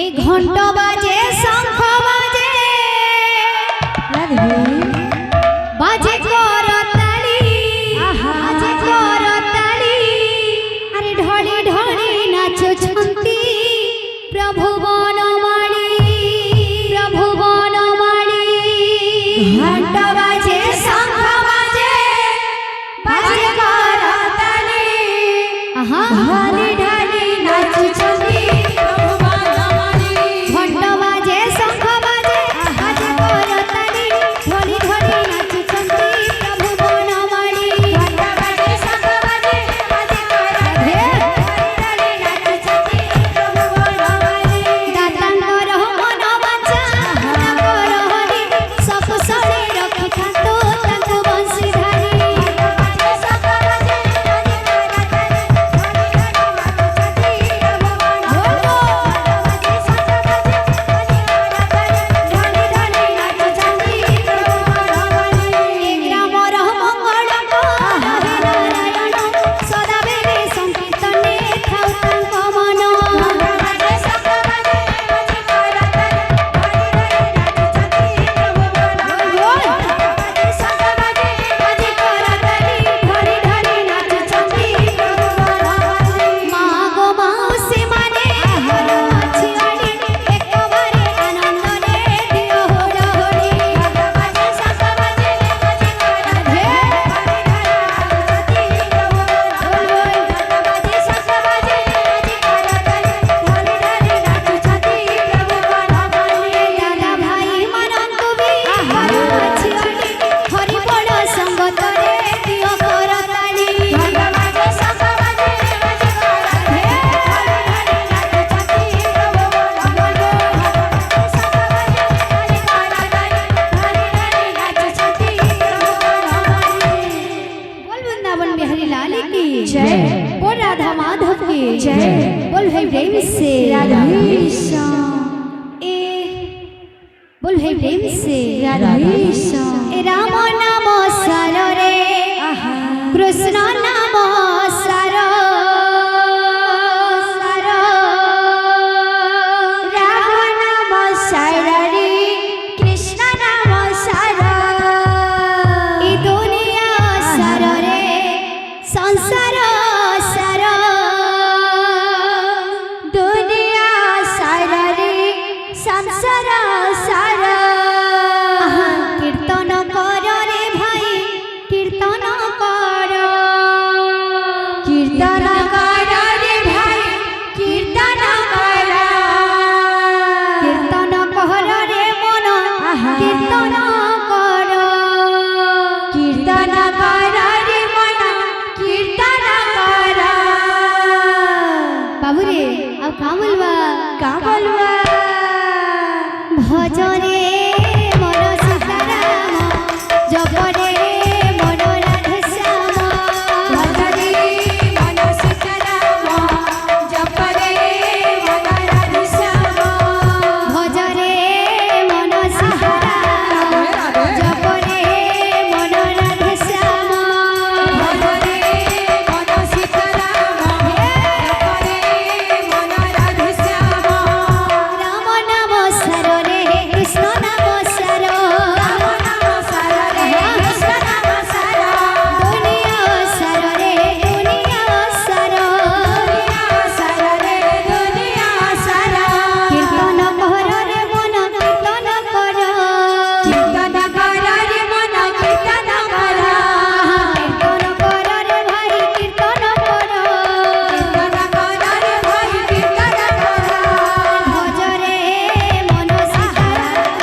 এই ঘন্টা বাজে শঙ্খ বাজে বাজে করতালি বাজে করতালি আরে ঢলি ঢলি নাচুছন্তি প্রভু বনমালী প্রভু বনমালী ঘন্টা বাজে শঙ্খ বাজে বাজে করতালি ঢলি ঢলি নাচুছন্তি बोल राधा माधव की जय बोल भाई प्रेम से बोल भाई प्रेम से राम नाम सार रे कृष्ण नाम सार राम नाम सार रे कृष्ण नाम सार ए दुनिया सार रे संसार संसार सारा कीर्तन कर रे भाई कीर्तन कर रे भाई कीर्तन कर रे मन कीर्तन कर रे मन कीर्तन कर बाबू रे अब का बोलवा भजरे मन सीताराम जपरे मन राधे श्याम भजरे मन सीताराम जपरे मन राधे श्याम भजरे मन सीताराम जपरे मन राधे श्याम भजरे मन सीताराम जपरे मन राधे श्याम राम नाम सर कृष्ण नाम सार कृष्ण नाम सार दुनिया सार रे दुनिया सार रे दुनिया सार कीर्तन कर रे मन कीर्तन कर रे मन कीर्तन कर रे भाई कीर्तन कर रे भाई कीर्तन कर भजरे मन सीताराम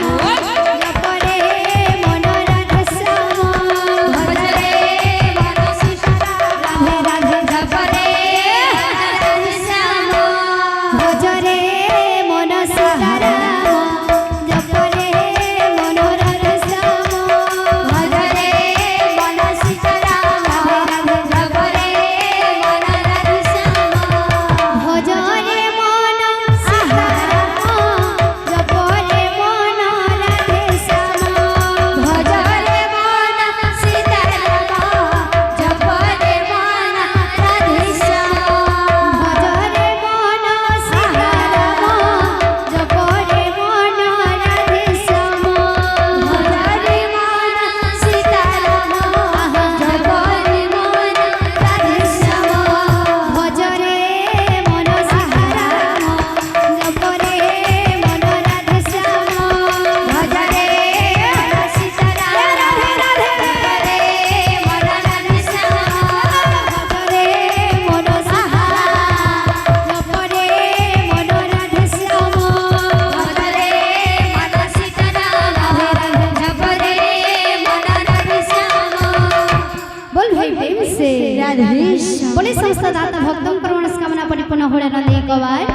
बोले समस्त दाता भक्तों पर मनस्कामना परिपूर्ण होळे आनंद एक बार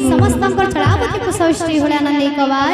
समस्त चढ़ावती पुष्पवृष्टि होळे आनंद एक बार